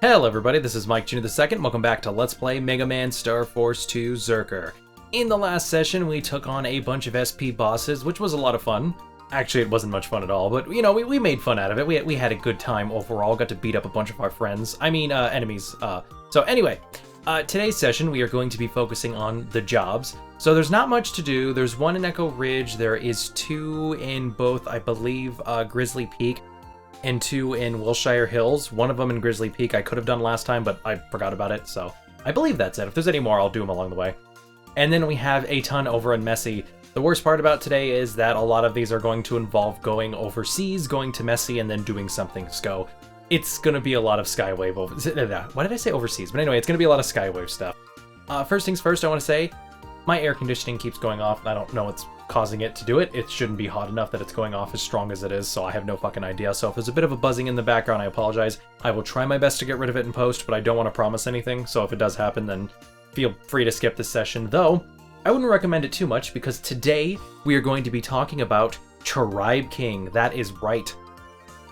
Hello everybody, this is Mike Jr. II. Welcome back to Let's Play Mega Man Star Force 2 Zerker. In the last session, we took on a bunch of SP bosses, which was a lot of fun. Actually, it wasn't much fun at all, but, you know, we made fun out of it. We had a good time overall, got to beat up a bunch of our friends. Enemies. So anyway, today's session, we are going to be focusing on the jobs. So there's not much to do. There's one in Echo Ridge, there is two in both, I believe, Grizzly Peak, and two in Wilshire Hills. One of them in Grizzly Peak I could have done last time, but I forgot about it, so I believe that's it. If there's any more, I'll do them along the way. And then we have a ton over in Messy. The worst part about today is that a lot of these are going to involve going overseas, going to Messy, and then doing something SCO. It's going to be a lot of Skywave over... Why did I say overseas? But anyway, it's going to be a lot of Skywave stuff. First things first, I want to say, my air conditioning keeps going off. I don't know what's causing it to do it. It shouldn't be hot enough that it's going off as strong as it is, so I have no fucking idea. So if there's a bit of a buzzing in the background, I apologize. I will try my best to get rid of it in post, but I don't want to promise anything, so if it does happen, then feel free to skip this session. Though, I wouldn't recommend it too much, because today we are going to be talking about Tribe King. That is right.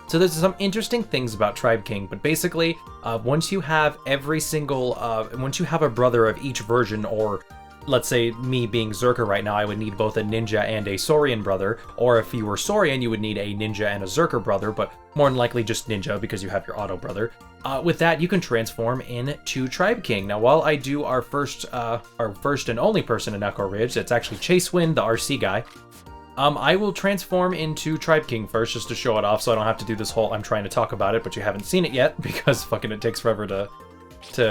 So there's some interesting things about Tribe King, but basically, once you have once you have a brother of each version, or let's say me being Zerker right now, I would need both a Ninja and a Saurian brother, or if you were Saurian, you would need a Ninja and a Zerker brother, but more than likely just Ninja because you have your auto brother. With that, you can transform into Tribe King. Now, while I do our first and only person in Echo Ridge, it's actually Chasewind, the RC guy, I will transform into Tribe King first just to show it off so I don't have to do this whole I'm trying to talk about it, but you haven't seen it yet because fucking it takes forever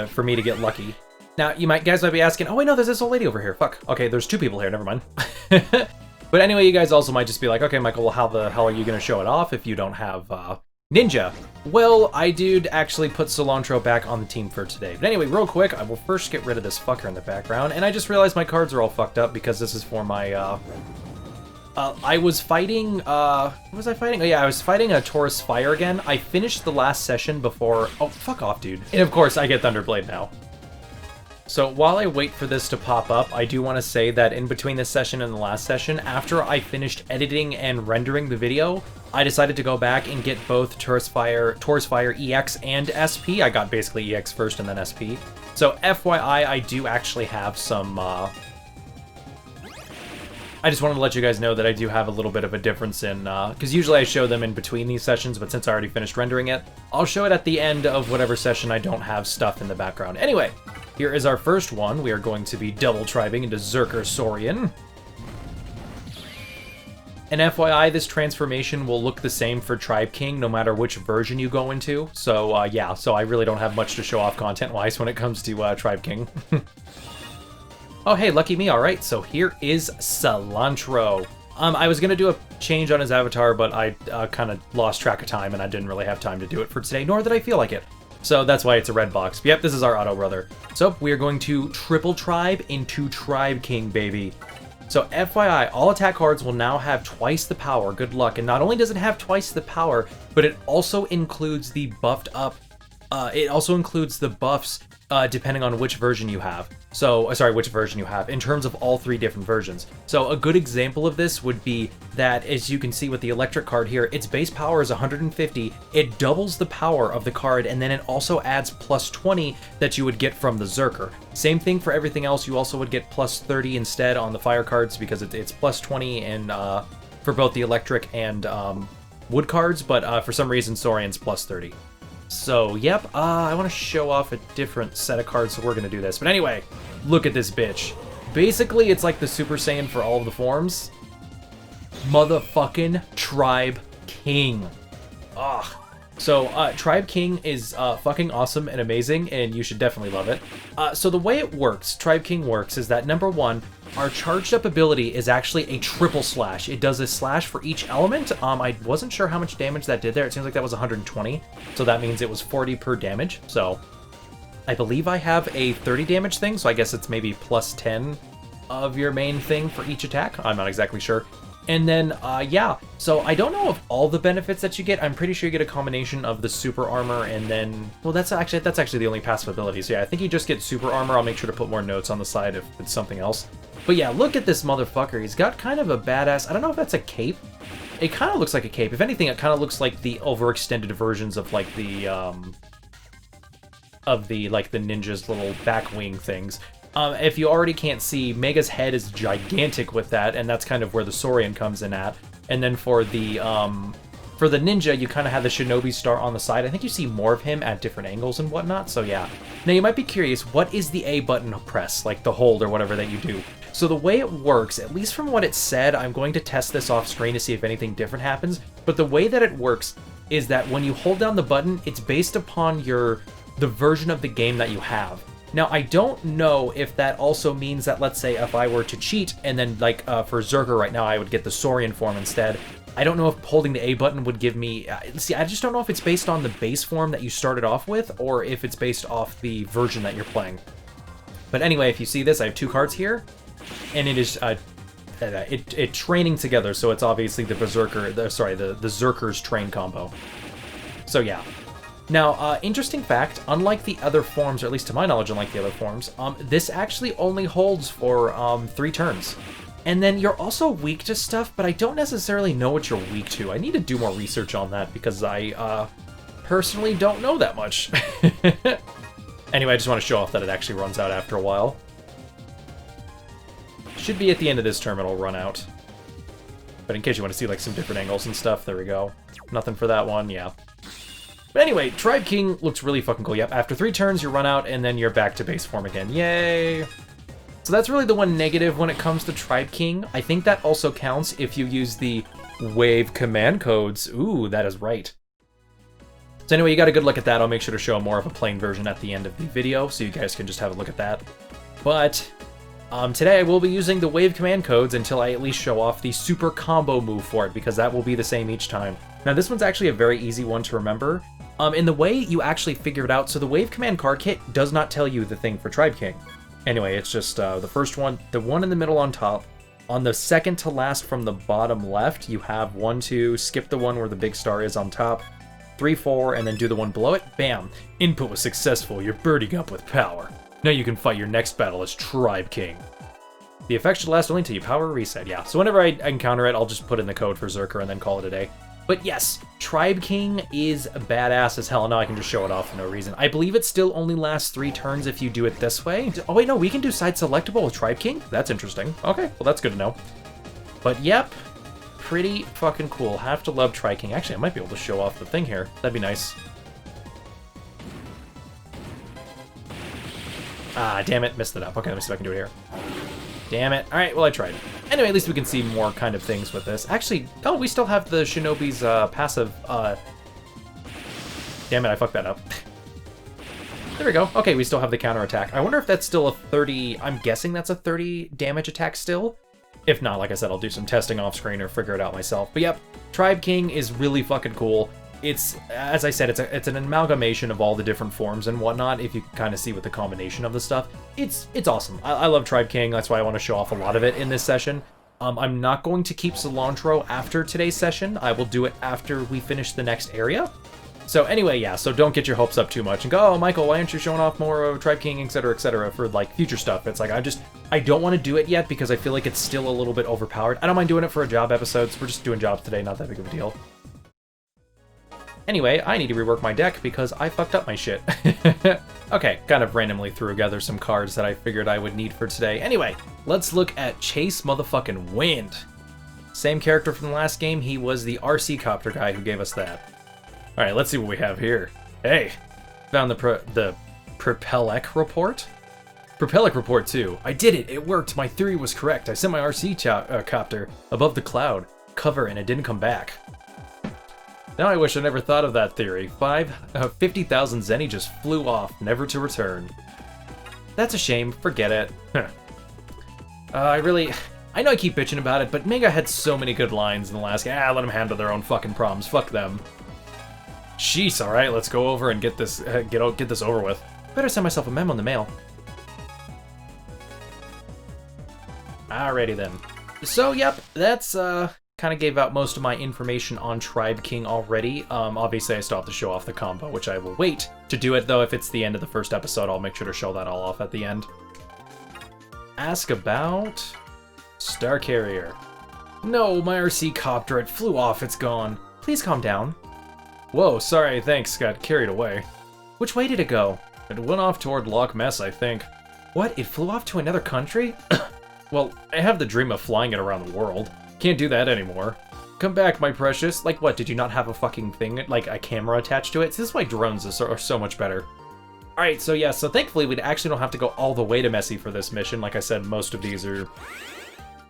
for me to get lucky. Now, guys might be asking, oh wait, no, there's this old lady over here. Fuck. Okay, there's two people here, never mind. But anyway, you guys also might just be like, okay, Michael, well, how the hell are you going to show it off if you don't have Ninja? Well, I did actually put Cilantro back on the team for today. But anyway, real quick, I will first get rid of this fucker in the background, and I just realized my cards are all fucked up because this is for my, I was fighting, what was I fighting? Oh yeah, I was fighting a Taurus Fire again. I finished the last session before, oh, fuck off, dude. And of course, I get Thunderblade now. So while I wait for this to pop up, I do want to say that in between this session and the last session, after I finished editing and rendering the video, I decided to go back and get both Taurus Fire EX and SP. I got basically EX first and then SP. So FYI, I do actually have some... I just wanted to let you guys know that I do have a little bit of a difference in... because usually I show them in between these sessions, but since I already finished rendering it, I'll show it at the end of whatever session I don't have stuff in the background. Anyway, here is our first one. We are going to be double tribing into Zerker Saurian. And FYI, this transformation will look the same for Tribe King no matter which version you go into. So yeah, so I really don't have much to show off content-wise when it comes to Tribe King. Oh hey, lucky me, alright, so here is Cilantro. I was gonna do a change on his avatar, but I kind of lost track of time and I didn't really have time to do it for today, nor did I feel like it. So that's why it's a red box. Yep, this is our auto brother. So we are going to triple tribe into Tribe King, baby. So FYI, all attack cards will now have twice the power. Good luck. And not only does it have twice the power, but it also includes the buffed up. It also includes the buffs depending on which version you have. So, sorry, which version you have, in terms of all three different versions. So a good example of this would be that, as you can see with the electric card here, its base power is 150, it doubles the power of the card, and then it also adds plus 20 that you would get from the Zerker. Same thing for everything else, you also would get plus 30 instead on the fire cards, because it's plus 20 in, for both the electric and wood cards, but for some reason Saurian's plus 30. So, yep, I want to show off a different set of cards, so we're going to do this. But anyway, look at this bitch. Basically, it's like the Super Saiyan for all of the forms. Motherfucking Tribe King. Ugh. So, Tribe King is fucking awesome and amazing, and you should definitely love it. So the way it works, Tribe King works, is that number one, our charged up ability is actually a triple slash. It does a slash for each element. I wasn't sure how much damage that did there. It seems like that was 120. So that means it was 40 per damage. So I believe I have a 30 damage thing. So I guess it's maybe plus 10 of your main thing for each attack. I'm not exactly sure. And then, yeah, so I don't know of all the benefits that you get. I'm pretty sure you get a combination of the super armor and then, well, that's actually the only passive ability. So yeah, I think you just get super armor. I'll make sure to put more notes on the side if it's something else. But yeah, look at this motherfucker. He's got kind of a badass, I don't know if that's a cape. It kind of looks like a cape. If anything, it kind of looks like the overextended versions of like the, of the, like, the ninja's little back wing things. If you already can't see, Mega's head is gigantic with that, and that's kind of where the Saurian comes in at. And then for the ninja, you kind of have the shinobi star on the side. I think you see more of him at different angles and whatnot, so yeah. Now you might be curious, what is the A button press, like the hold or whatever that you do? So the way it works, at least from what it said, I'm going to test this off screen to see if anything different happens, but the way that it works is that when you hold down the button, it's based upon the version of the game that you have. Now, I don't know if that also means that, let's say, if I were to cheat, and then, like, for Zerker right now, I would get the Saurian form instead. I don't know if holding the A button would give me... see, I just don't know if it's based on the base form that you started off with, or if it's based off the version that you're playing. But anyway, if you see this, I have 2 cards here, and it is... it training together, so it's obviously the Berserker... the Zerker's train combo. So, yeah. Now, interesting fact, unlike the other forms, or at least to my knowledge, unlike the other forms, this actually only holds for 3 turns. And then you're also weak to stuff, but I don't necessarily know what you're weak to. I need to do more research on that because I personally don't know that much. Anyway, I just want to show off that it actually runs out after a while. Should be at the end of this term, it'll run out. But in case you want to see like some different angles and stuff, there we go. Nothing for that one, yeah. But anyway, Tribe King looks really fucking cool. Yep, after 3 turns, you run out, and then you're back to base form again. Yay! So that's really the one negative when it comes to Tribe King. I think that also counts if you use the wave command codes. Ooh, that is right. So anyway, you got a good look at that. I'll make sure to show more of a plain version at the end of the video, so you guys can just have a look at that. But today I will be using the wave command codes until I at least show off the super combo move for it, because that will be the same each time. Now this one's actually a very easy one to remember. In the way you actually figure it out, so the wave command card kit does not tell you the thing for Tribe King. Anyway, it's just the first one, the one in the middle on top. On the second to last from the bottom left, you have 1, 2, skip the one where the big star is on top, 3, 4, and then do the one below it. Bam! Input was successful, you're birding up with power. Now you can fight your next battle as Tribe King. The effect should last only until you power reset, yeah. So whenever I encounter it, I'll just put in the code for Zerker and then call it a day. But yes, Tribe King is badass as hell. Now I can just show it off for no reason. I believe it still only lasts 3 turns if you do it this way. Oh wait, no, we can do side selectable with Tribe King? That's interesting. Okay, well that's good to know. But yep, pretty fucking cool. Have to love Tribe King. Actually, I might be able to show off the thing here. That'd be nice. Ah, damn it, messed it up. Okay, let me see if I can do it here. Damn it. Alright, well I tried. Anyway, at least we can see more kind of things with this. Actually, oh, we still have the Shinobi's passive, Damn it, I fucked that up. There we go. Okay, we still have the counterattack. I wonder if that's still a 30... I'm guessing that's a 30 damage attack still? If not, like I said, I'll do some testing off screen or figure it out myself. But yep, Tribe King is really fucking cool. It's, as I said, it's an amalgamation of all the different forms and whatnot, if you can kind of see with the combination of the stuff. It's awesome. I love Tribe King, that's why I want to show off a lot of it in this session. I'm not going to keep Cilantro after today's session. I will do it after we finish the next area. So anyway, yeah, so don't get your hopes up too much and go, oh, Michael, why aren't you showing off more of Tribe King, etc., for, like, future stuff? It's like, I don't want to do it yet because I feel like it's still a little bit overpowered. I don't mind doing it for a job episodes. We're just doing jobs today, not that big of a deal. Anyway, I need to rework my deck because I fucked up my shit. Okay, kind of randomly threw together some cards that I figured I would need for today. Anyway, let's look at Chase motherfucking Wind. Same character from the last game, he was the RC copter guy who gave us that. Alright, let's see what we have here. Hey, found the Propelec report? Propelec report too. I did it, it worked, my theory was correct. I sent my RC copter above the cloud cover and it didn't come back. Now I wish I never thought of that theory. 50,000 Zenny just flew off, never to return. That's a shame, forget it. I know I keep bitching about it, but Mega had so many good lines in the last game. Let them handle their own fucking problems, fuck them. Jeez, alright, let's go over and get this get this over with. Better send myself a memo in the mail. Alrighty then. So, yep, that's, kind of gave out most of my information on Tribe King already. Obviously, I still have to show off the combo, which I will wait to do it, though. If it's the end of the first episode, I'll make sure to show that all off at the end. Ask about Star Carrier. No, my RC copter, it flew off, it's gone. Please calm down. Whoa, sorry, thanks, got carried away. Which way did it go? It went off toward Loch Ness, I think. What? It flew off to another country? Well, I have the dream of flying it around the world. Can't do that anymore. Come back, my precious. Like what, did you not have a fucking thing, like a camera attached to it? See, this is why drones are so much better. Alright, so yeah, so thankfully we actually don't have to go all the way to Messy for this mission. Like I said, most of these are...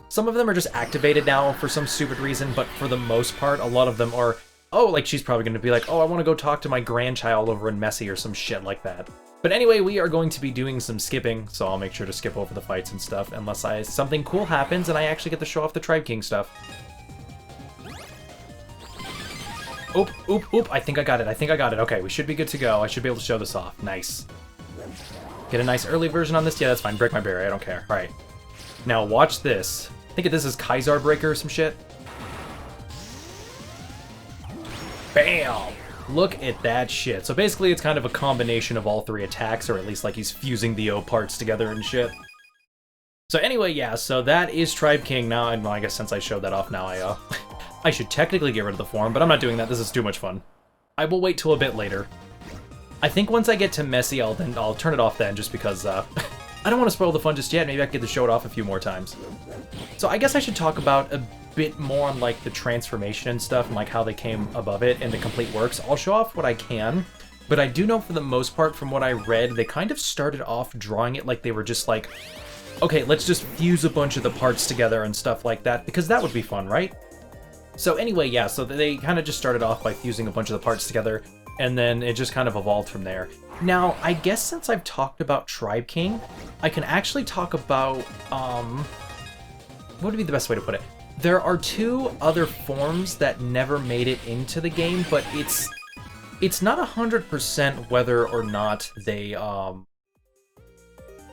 Some of them are just activated now for some stupid reason, but for the most part, a lot of them are... Oh, like she's probably going to be like, oh, I want to go talk to my grandchild over in Messy or some shit like that. But anyway, we are going to be doing some skipping, so I'll make sure to skip over the fights and stuff, unless something cool happens and I actually get to show off the Tribe King stuff. Oop, oop, oop, I think I got it, Okay, we should be good to go. I should be able to show this off. Nice. Get a nice early version on this? Yeah, that's fine. Break my berry, I don't care. Alright. Now, watch this. I think this is Kaisar Breaker or some shit. Bam! Look at that shit. So basically, it's kind of a combination of all three attacks, or at least like he's fusing the O parts together and shit. So anyway, yeah, so that is Tribe King now, and well, I guess since I showed that off now, I should technically get rid of the form, but I'm not doing that. This is too much fun. I will wait till a bit later. I think once I get to Messy, I'll turn it off then, just because I don't want to spoil the fun just yet. Maybe I can get to show it off a few more times. So I guess I should talk about a bit more on like the transformation and stuff, and like how they came above it and the complete works. I'll show off what I can, but I do know for the most part, from what I read, they kind of started off drawing it like they were just like, okay, let's just fuse a bunch of the parts together and stuff like that, because that would be fun, right? So anyway, yeah, so they kind of just started off by fusing a bunch of the parts together, and then it just kind of evolved from there. Now, I guess since I've talked about Tribe King, I can actually talk about, what would be the best way to put it? There are two other forms that never made it into the game, but it's not 100% whether or not they,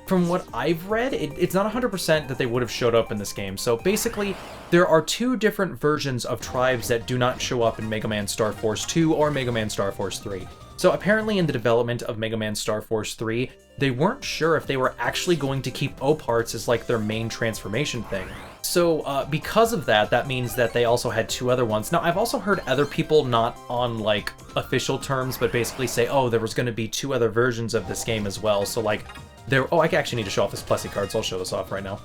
from what I've read, it's not 100% that they would have showed up in this game. So basically, there are two different versions of tribes that do not show up in Mega Man Star Force 2 or Mega Man Star Force 3. So apparently in the development of Mega Man Star Force 3, they weren't sure if they were actually going to keep O parts as like their main transformation thing. So because of that, that means that they also had two other ones. Now, I've also heard other people, not on like official terms, but basically say, oh, there was going to be two other versions of this game as well. So like, oh, I actually need to show off this Plessy card, so I'll show this off right now.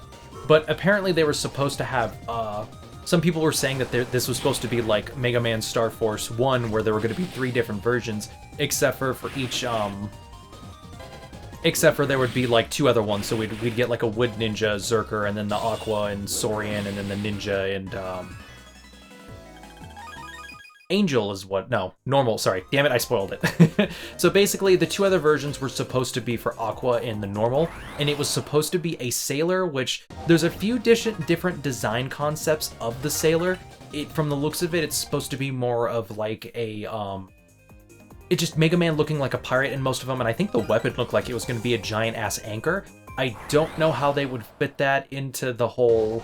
But apparently they were supposed to have, some people were saying that this was supposed to be like Mega Man Star Force 1, where there were going to be 3 different versions, except for each, except for there would be like 2 other ones, so we'd get like a Wood Ninja, Zerker, and then the Aqua and Saurian, and then the Ninja and, Angel is what, no, Normal, sorry, damn it, I spoiled it. So basically, the 2 other versions were supposed to be for Aqua and the Normal, and it was supposed to be a Sailor, which there's a few different design concepts of the Sailor. From the looks of it, it's supposed to be more of like a, it's just Mega Man looking like a pirate in most of them, and I think the weapon looked like it was going to be a giant-ass anchor. I don't know how they would fit that into the whole...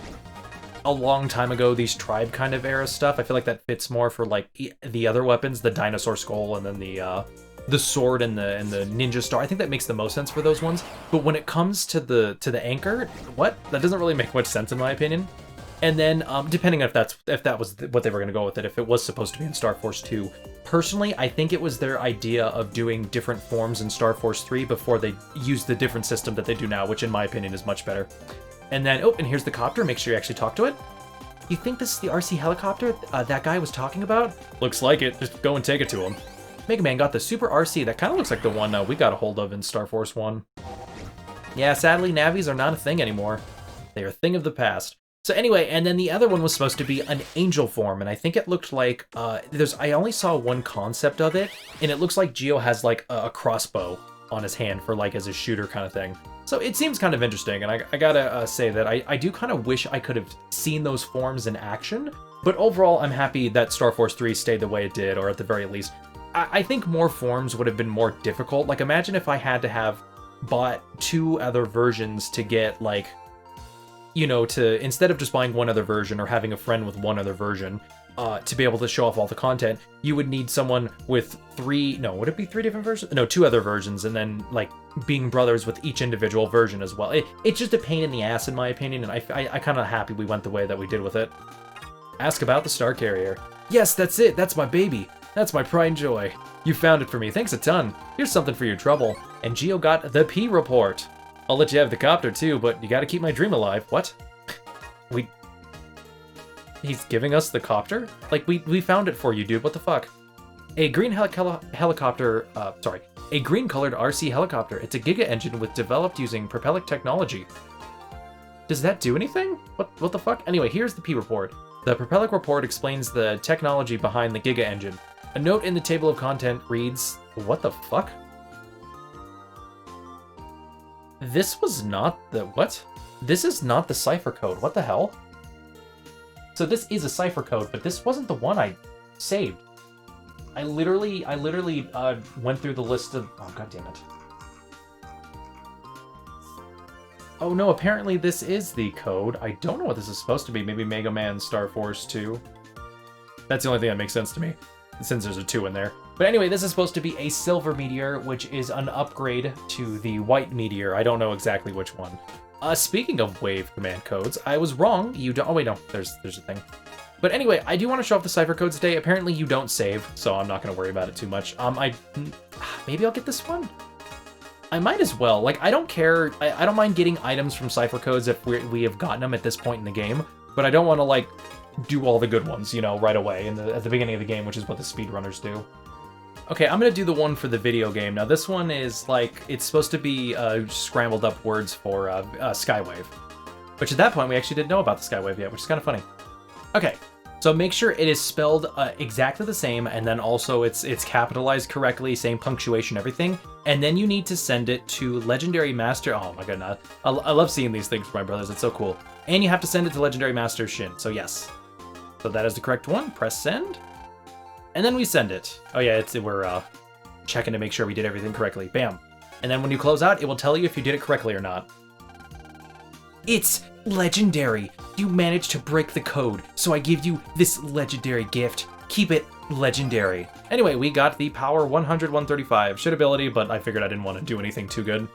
a long time ago, these tribe kind of era stuff. I feel like that fits more for like the other weapons, the dinosaur skull and then the sword and the ninja star. I think that makes the most sense for those ones. But when it comes to the anchor, what? That doesn't really make much sense in my opinion. And then depending on if that was what they were going to go with it, if it was supposed to be in Star Force 2. Personally, I think it was their idea of doing different forms in Star Force 3 before they used the different system that they do now, which in my opinion is much better. And then, oh, and here's the copter. Make sure you actually talk to it. You think this is the RC helicopter that guy was talking about? Looks like it. Just go and take it to him. Mega Man got the Super RC. That kind of looks like the one we got a hold of in Star Force 1. Yeah, sadly, Navis are not a thing anymore. They are a thing of the past. So anyway, and then the other one was supposed to be an angel form, and I think it looked like, I only saw one concept of it, and it looks like Geo has like a crossbow on his hand for like as a shooter kind of thing. So it seems kind of interesting, and I gotta say that I do kind of wish I could have seen those forms in action, but overall I'm happy that Star Force 3 stayed the way it did, or at the very least, I think more forms would have been more difficult. Like imagine if I had to have bought 2 other versions to get like, you know, to instead of just buying one other version or having a friend with one other version, to be able to show off all the content, you would need someone with 3, no, would it be 3 different versions? No, 2 other versions, and then, like, being brothers with each individual version as well. It's just a pain in the ass, in my opinion, and I kind of happy we went the way that we did with it. Ask about the Star Carrier. Yes, that's it, that's my baby. That's my pride and joy. You found it for me, thanks a ton. Here's something for your trouble. And Geo got the P report. I'll let you have the copter too, but you gotta keep my dream alive. What? He's giving us the copter? Like, we found it for you, dude, what the fuck? A green helicopter, a green-colored RC helicopter. It's a Giga engine developed using propellic technology. Does that do anything? What the fuck? Anyway, here's the P report. The propellic report explains the technology behind the Giga engine. A note in the table of content reads, what the fuck? This was not the, what? This is not the cipher code, what the hell? So this is a cipher code, but this wasn't the one I saved. I literally went through the list of, oh god damn it. Oh no, apparently this is the code. I don't know what this is supposed to be. Maybe Mega Man Star Force 2. That's the only thing that makes sense to me, since there's a 2 in there. But anyway, this is supposed to be a silver meteor, which is an upgrade to the white meteor. I don't know exactly which one. Speaking of wave command codes, I was wrong. You don't, oh wait, no, there's a thing. But anyway, I do want to show off the cipher codes today. Apparently you don't save, so I'm not going to worry about it too much. Maybe I'll get this one. I might as well. Like, I don't care. I don't mind getting items from cipher codes if we have gotten them at this point in the game, but I don't want to, like, do all the good ones, you know, right away at the beginning of the game, which is what the speedrunners do. Okay, I'm going to do the one for the video game. Now, this one is, like, it's supposed to be scrambled up words for Skywave, which at that point, we actually didn't know about the Skywave yet, which is kind of funny. Okay, so make sure it is spelled exactly the same, and then also it's capitalized correctly, same punctuation, everything. And then you need to send it to Legendary Master. Oh my goodness, I love seeing these things for my brothers. It's so cool. And you have to send it to Legendary Master Shin. So yes, so that is the correct one. Press send, and then we send it. Oh yeah, we're checking to make sure we did everything correctly. Bam. And then when you close out, it will tell you if you did it correctly or not. It's legendary. You managed to break the code, so I give you this legendary gift. Keep it legendary. Anyway, we got the power 100-135 shit ability, but I figured I didn't want to do anything too good.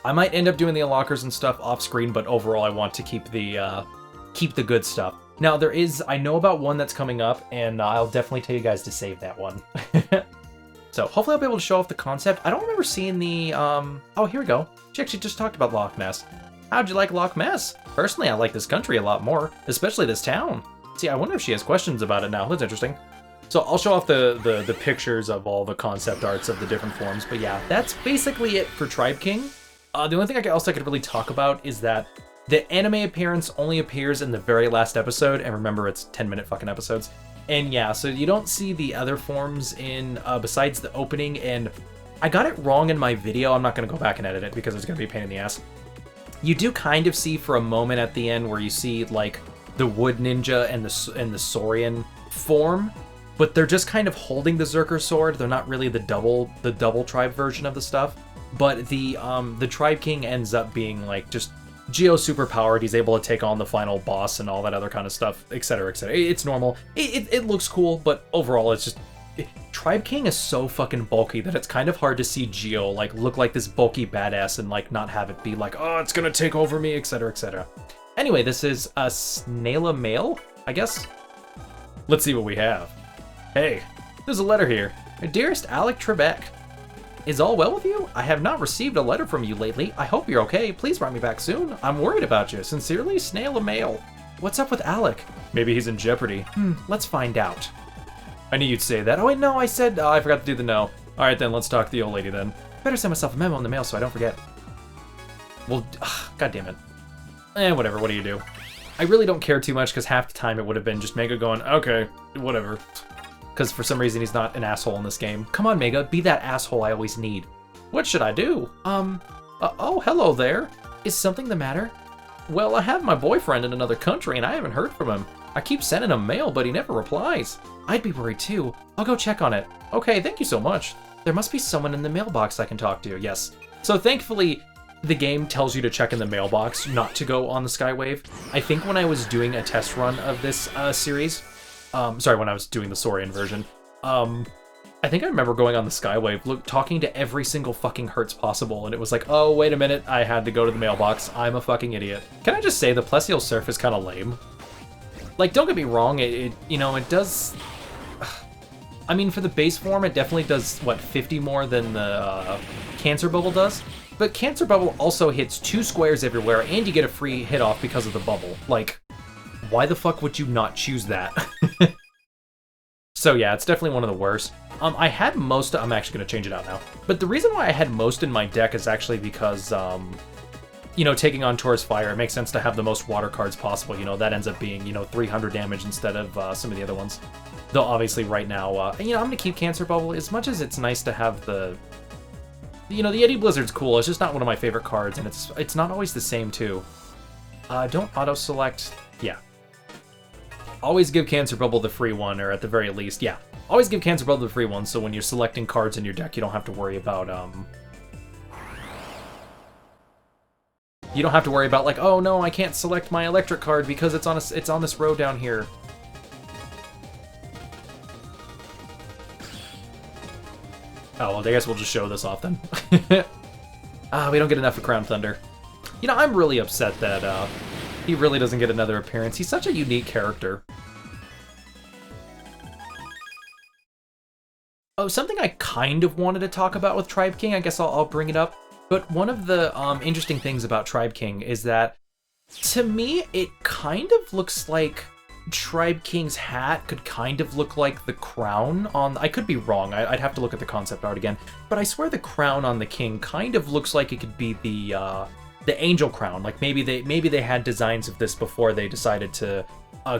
I might end up doing the unlockers and stuff off screen, but overall I want to keep the good stuff. Now I know about one that's coming up, and I'll definitely tell you guys to save that one. So hopefully I'll be able to show off the concept. I don't remember seeing the, oh, here we go. She actually just talked about Loch Ness. How'd you like Loch Ness? Personally, I like this country a lot more, especially this town. See, I wonder if she has questions about it now. That's interesting. So I'll show off the pictures of all the concept arts of the different forms. But yeah, that's basically it for Tribe King. The only thing else I could really talk about is that the anime appearance only appears in the very last episode. And remember, it's 10-minute fucking episodes. And yeah, so you don't see the other forms in besides the opening. And I got it wrong in my video. I'm not going to go back and edit it because it's going to be a pain in the ass. You do kind of see for a moment at the end where you see like the Wood Ninja and the Saurian form, but they're just kind of holding the Zerker sword. They're not really the double tribe version of the stuff. But the Tribe King ends up being like just Geo superpowered. He's able to take on the final boss and all that other kind of stuff, etc., etc. It's normal. It looks cool, but overall it's just Tribe King is so fucking bulky that it's kind of hard to see Geo like look like this bulky badass and like not have it be like, oh, it's gonna take over me, etc., etc. Anyway, this is a Snaila Mail, I guess. Let's see what we have. Hey, there's a letter here. Dearest Alec Trebek, is all well with you? I have not received a letter from you lately. I hope you're okay. Please write me back soon. I'm worried about you. Sincerely, Snaila Mail. What's up with Alec? Maybe he's in jeopardy. Let's find out. I knew you'd say that. Oh wait, no, I said, I forgot to do the no. Alright then, let's talk to the old lady then. Better send myself a memo in the mail so I don't forget. Well, god damn it. Whatever, what do you do? I really don't care too much because half the time it would have been just Mega going, okay, whatever. Because for some reason he's not an asshole in this game. Come on, Mega, be that asshole I always need. What should I do? Oh, hello there. Is something the matter? Well, I have my boyfriend in another country and I haven't heard from him. I keep sending him mail, but he never replies. I'd be worried too. I'll go check on it. Okay, thank you so much. There must be someone in the mailbox I can talk to, yes. So thankfully, the game tells you to check in the mailbox, not to go on the Skywave. I think when I was doing a test run of this series, when I was doing the Saurian version, I think I remember going on the Skywave, talking to every single fucking Hertz possible, and it was like, oh, wait a minute, I had to go to the mailbox. I'm a fucking idiot. Can I just say, the Plesial Surf is kind of lame? Like, don't get me wrong, it does... I mean, for the base form, it definitely does, what, 50 more than the Cancer Bubble does? But Cancer Bubble also hits 2 squares everywhere, and you get a free hit off because of the bubble. Like, why the fuck would you not choose that? So yeah, it's definitely one of the worst. I had most, I'm actually going to change it out now. But the reason why I had most in my deck is actually because, you know, taking on Taurus Fire, it makes sense to have the most water cards possible. You know, that ends up being, you know, 300 damage instead of some of the other ones. Though obviously right now, you know, I'm going to keep Cancer Bubble. As much as it's nice to have the, you know, the Yeti Blizzard's cool, it's just not one of my favorite cards, and it's not always the same too. Don't auto-select, yeah. Always give Cancer Bubble the free one, or at the very least, yeah. Always give Cancer Bubble the free one, so when you're selecting cards in your deck, you don't have to worry about, you don't have to worry about, like, oh no, I can't select my electric card because it's on this row down here. Oh, well, I guess we'll just show this off then. We don't get enough of Crown Thunder. You know, I'm really upset that, he really doesn't get another appearance. He's such a unique character. Oh, something I kind of wanted to talk about with Tribe King, I guess I'll bring it up. But one of the interesting things about Tribe King is that, to me, it kind of looks like Tribe King's hat could kind of look like the crown on... I could be wrong, I'd have to look at the concept art again. But I swear the crown on the king kind of looks like it could be the angel crown. Like maybe they had designs of this before they decided to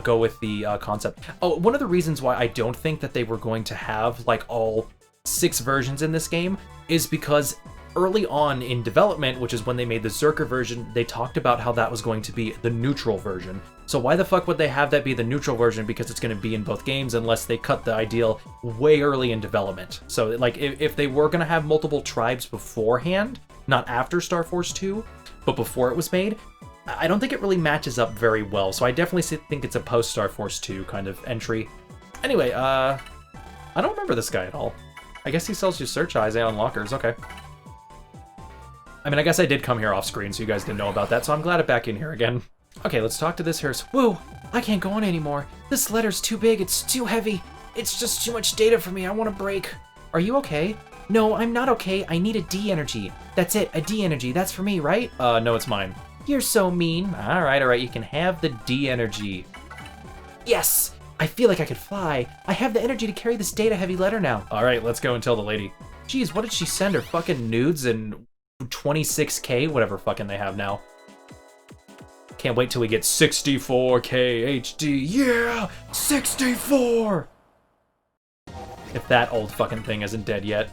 go with the concept. Oh, one of the reasons why I don't think that they were going to have like all 6 versions in this game is because early on in development, which is when they made the Zerker version, they talked about how that was going to be the neutral version. So why the fuck would they have that be the neutral version? Because it's going to be in both games unless they cut the ideal way early in development. So like if they were going to have multiple tribes beforehand, not after Star Force 2, but before it was made, I don't think it really matches up very well. So I definitely think it's a post Star Force 2 kind of entry. Anyway, I don't remember this guy at all. I guess he sells you search eyes and lockers. Okay. I mean, I guess I did come here off screen, so you guys didn't know about that, so I'm glad I'm back in here again. Okay, let's talk to this hearse. Whoa, I can't go on anymore. This letter's too big, it's too heavy. It's just too much data for me, I want to break. Are you okay? No, I'm not okay, I need a D energy. That's it, a D energy, that's for me, right? No, it's mine. You're so mean. Alright, you can have the D energy. Yes! I feel like I could fly. I have the energy to carry this data-heavy letter now. Alright, let's go and tell the lady. Jeez, what did she send her? Fucking nudes and 26K? Whatever fucking they have now. Can't wait till we get 64K HD. Yeah! 64! If that old fucking thing isn't dead yet.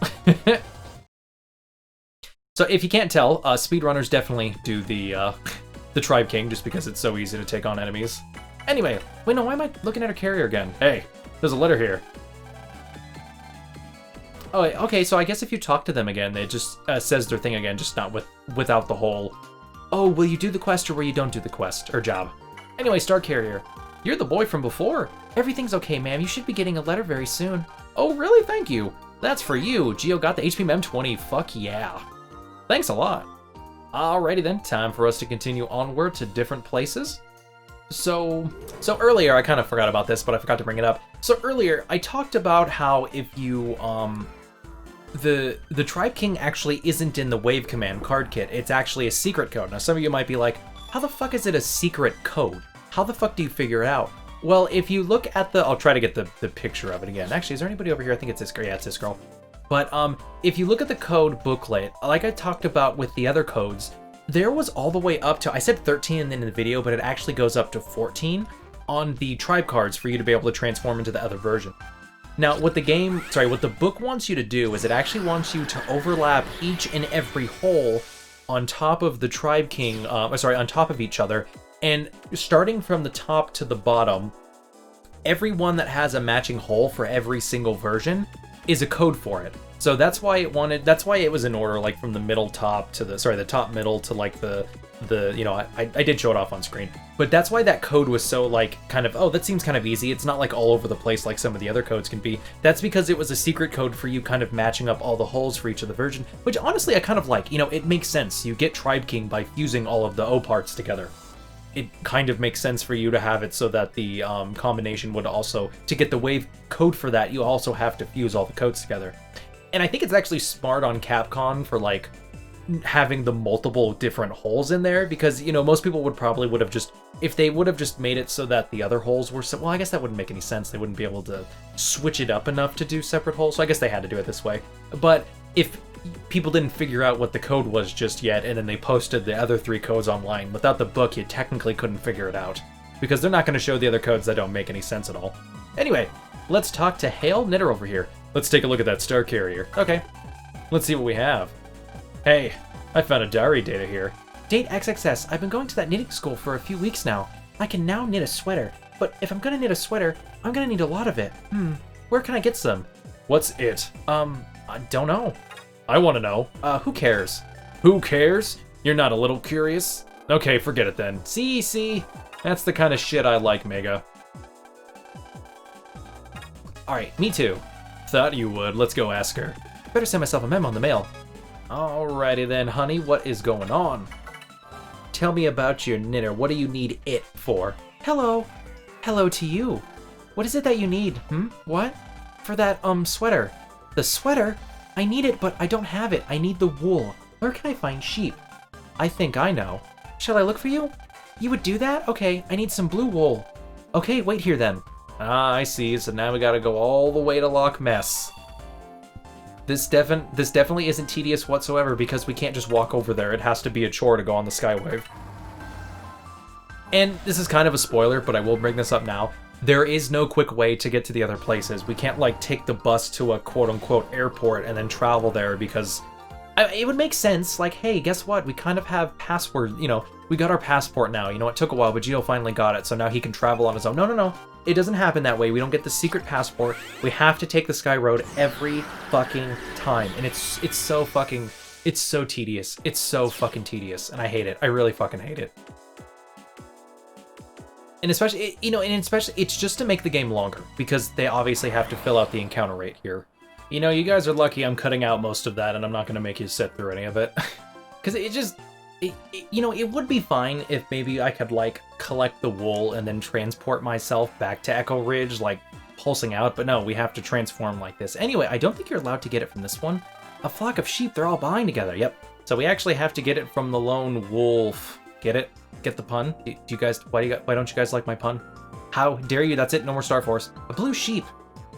So if you can't tell, speedrunners definitely do the Tribe King just because it's so easy to take on enemies. Anyway, wait, no, why am I looking at her carrier again? Hey, there's a letter here. Oh, okay, so I guess if you talk to them again, it just says their thing again, just not without the whole, oh, will you do the quest or will you don't do the quest, or job? Anyway, Star Carrier, you're the boy from before. Everything's okay, ma'am. You should be getting a letter very soon. Oh, really? Thank you. That's for you. Geo got the HP M20. Fuck yeah. Thanks a lot. Alrighty then, time for us to continue onward to different places. So earlier, I kind of forgot about this, but I forgot to bring it up. So earlier, I talked about how if you, the Tribe King actually isn't in the Wave Command card kit. It's actually a secret code. Now, some of you might be like, how the fuck is it a secret code? How the fuck do you figure it out? Well, if you look at the... I'll try to get the picture of it again. Actually, is there anybody over here? I think it's this girl. Yeah, it's this girl. But if you look at the code booklet, like I talked about with the other codes, there was all the way up to... I said 13 in the video, but it actually goes up to 14 on the tribe cards for you to be able to transform into the other version. Now, what the book wants you to do is it actually wants you to overlap each and every hole on top of the Tribe King, on top of each other, and starting from the top to the bottom, every one that has a matching hole for every single version is a code for it. So that's why it was in order, like from the middle top to the top middle to like the you know, I did show it off on screen. But that's why that code was so like kind of, oh, that seems kind of easy. It's not like all over the place like some of the other codes can be. That's because it was a secret code for you kind of matching up all the holes for each of the version, which honestly I kind of like. You know, it makes sense. You get Tribe King by fusing all of the O parts together. it kind of makes sense for you to have it so that the combination would also, to get the wave code for that, you also have to fuse all the codes together. And I think it's actually smart on Capcom for like having the multiple different holes in there, because, you know, most people would have just, if they would have just made it so that the other holes were, well, I guess that wouldn't make any sense. They wouldn't be able to switch it up enough to do separate holes, so I guess they had to do it this way. But if people didn't figure out what the code was just yet, and then they posted the other 3 codes online, without the book, you technically couldn't figure it out, because they're not going to show the other codes that don't make any sense at all. Anyway, let's talk to Hale Knitter over here. Let's take a look at that star carrier. Okay, let's see what we have. Hey, I found a diary data here. Date XXS. I've been going to that knitting school for a few weeks now. I can now knit a sweater, but if I'm gonna knit a sweater, I'm gonna need a lot of it. Where can I get some? What's it? I don't know. I want to know. Who cares? Who cares? You're not a little curious? Okay, forget it then. See? That's the kind of shit I like, Mega. Alright, me too. Thought you would. Let's go ask her. Better send myself a memo in the mail. Alrighty then, honey. What is going on? Tell me about your knitter. What do you need it for? Hello. Hello to you. What is it that you need? What? For that, sweater. The sweater? I need it, but I don't have it. I need the wool. Where can I find sheep? I think I know. Shall I look for you? You would do that? Okay, I need some blue wool. Okay, wait here then. Ah, I see. So now we gotta go all the way to Loch Ness. This definitely isn't tedious whatsoever, because we can't just walk over there. It has to be a chore to go on the Skywave. And this is kind of a spoiler, but I will bring this up now. There is no quick way to get to the other places. We can't, like, take the bus to a quote-unquote airport and then travel there, because it would make sense. Like, hey, guess what? We kind of have password, you know, we got our passport now. You know, it took a while, but Gio finally got it, so now he can travel on his own. No. It doesn't happen that way. We don't get the secret passport. We have to take the Sky Road every fucking time. And it's so fucking... It's so tedious. It's so fucking tedious. And I hate it. I really fucking hate it. And especially, it's just to make the game longer, because they obviously have to fill out the encounter rate here. You know, you guys are lucky I'm cutting out most of that, and I'm not going to make you sit through any of it. Because it would be fine if maybe I could, like, collect the wool and then transport myself back to Echo Ridge, like, pulsing out, but no, we have to transform like this. Anyway, I don't think you're allowed to get it from this one. A flock of sheep, they're all buying together, yep. So we actually have to get it from the lone wolf. Get it? Get the pun? Do you guys, why don't you guys like my pun? How dare you, that's it, no more Star Force. A blue sheep.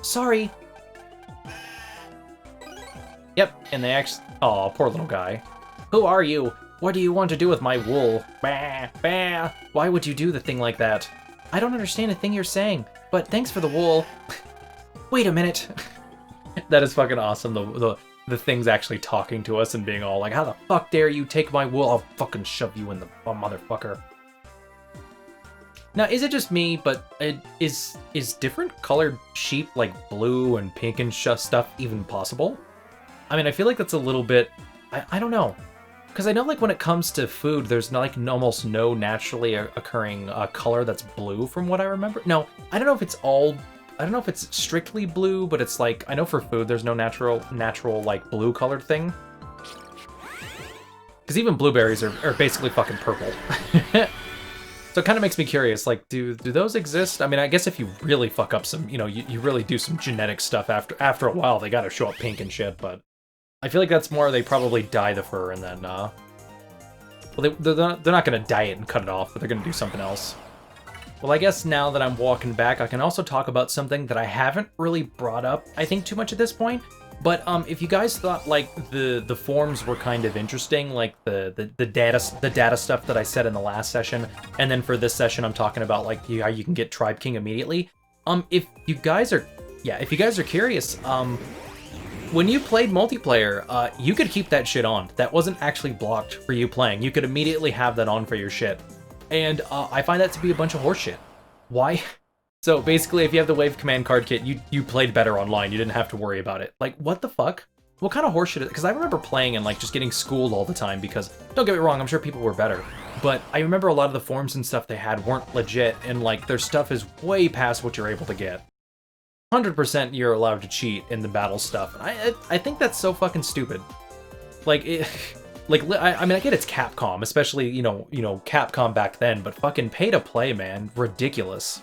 Sorry. Yep, and they actually, aw, poor little guy. Who are you? What do you want to do with my wool? Bah, bah. Why would you do the thing like that? I don't understand a thing you're saying, but thanks for the wool. Wait a minute. That is fucking awesome. The thing's actually talking to us and being all like, how the fuck dare you take my wool? I'll fucking shove you in the motherfucker. Now, is it just me, but is different colored sheep like blue and pink and stuff even possible? I mean, I feel like that's a little bit, I don't know. Because I know, like, when it comes to food, there's like almost no naturally occurring color that's blue, from what I remember. No, I don't know if it's strictly blue, but it's like, I know for food there's no natural like blue colored thing. Because even blueberries are basically fucking purple. So it kind of makes me curious, like, do those exist? I mean, I guess if you really fuck up some, you know, you really do some genetic stuff after a while, they gotta show up pink and shit, but I feel like that's more they probably dye the fur and then, well, they're not gonna dye it and cut it off, but they're gonna do something else. Well, I guess now that I'm walking back, I can also talk about something that I haven't really brought up, I think, too much at this point. But if you guys thought, like, the forms were kind of interesting, like the data stuff that I said in the last session, and then for this session I'm talking about, like, how you can get Tribe King immediately. If you guys are curious, when you played multiplayer, you could keep that shit on. That wasn't actually blocked for you playing. You could immediately have that on for your shit. And I find that to be a bunch of horseshit. Why? So basically, if you have the Wave Command Card Kit, you played better online. You didn't have to worry about it. Like, what the fuck? What kind of horseshit is it? Because I remember playing and, like, just getting schooled all the time because, don't get me wrong, I'm sure people were better. But I remember a lot of the forms and stuff they had weren't legit, and, like, their stuff is way past what you're able to get. 100% you're allowed to cheat in the battle stuff. And I think that's so fucking stupid. Like, Like, I mean, I get it's Capcom, especially, you know, Capcom back then, but fucking pay to play, man. Ridiculous.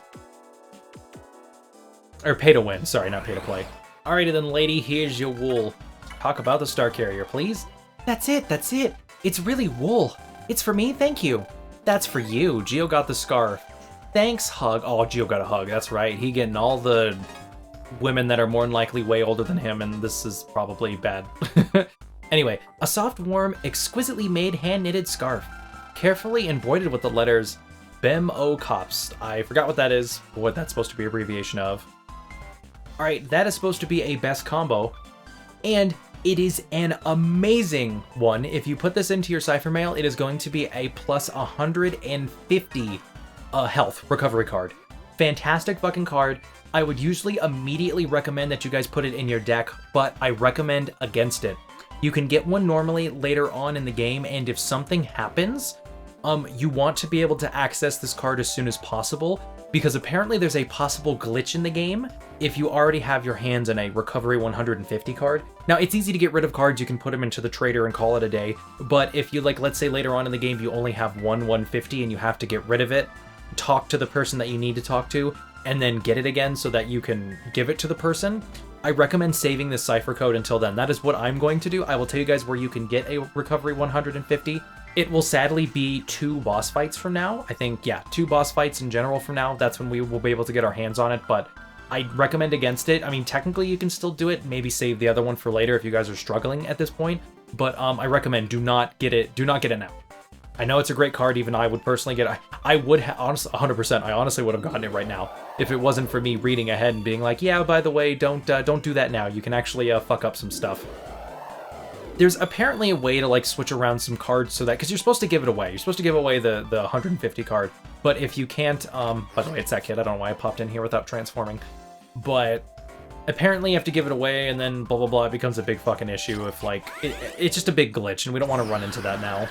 Or pay to win, sorry, not pay to play. Alrighty then, lady, here's your wool. Talk about the Star Carrier, please. That's it. It's really wool. It's for me, thank you. That's for you. Geo got the scarf. Thanks, hug. Oh, Geo got a hug, that's right. He getting all the women that are more than likely way older than him, and this is probably bad. Anyway, a soft, warm, exquisitely made hand-knitted scarf. Carefully embroidered with the letters Bem O Cops. I forgot what that is, what that's supposed to be abbreviation of. Alright, that is supposed to be a best combo, and it is an amazing one. If you put this into your Cypher Mail, it is going to be a plus 150 health recovery card. Fantastic fucking card. I would usually immediately recommend that you guys put it in your deck, but I recommend against it. You can get one normally later on in the game, and if something happens, you want to be able to access this card as soon as possible, because apparently there's a possible glitch in the game if you already have your hands on a Recovery 150 card. Now, it's easy to get rid of cards, you can put them into the trader and call it a day, but if you, like, let's say later on in the game you only have one 150 and you have to get rid of it, talk to the person that you need to talk to, and then get it again so that you can give it to the person, I recommend saving this cipher code until then. That is what I'm going to do. I will tell you guys where you can get a Recovery 150. It will sadly be 2 boss fights from now. I think, yeah, 2 boss fights in general from now. That's when we will be able to get our hands on it, but I recommend against it. I mean, technically you can still do it. Maybe save the other one for later if you guys are struggling at this point, but I recommend do not get it now. I know it's a great card, even I would personally get it. I would have, honestly, 100%, I honestly would have gotten it right now if it wasn't for me reading ahead and being like, yeah, by the way, don't do that now. You can actually fuck up some stuff. There's apparently a way to, like, switch around some cards so that, because you're supposed to give it away. You're supposed to give away the 150 card, but if you can't, by the way, it's that kid. I don't know why I popped in here without transforming, but apparently you have to give it away and then blah, blah, blah. It becomes a big fucking issue if, like, it's just a big glitch, and we don't want to run into that now.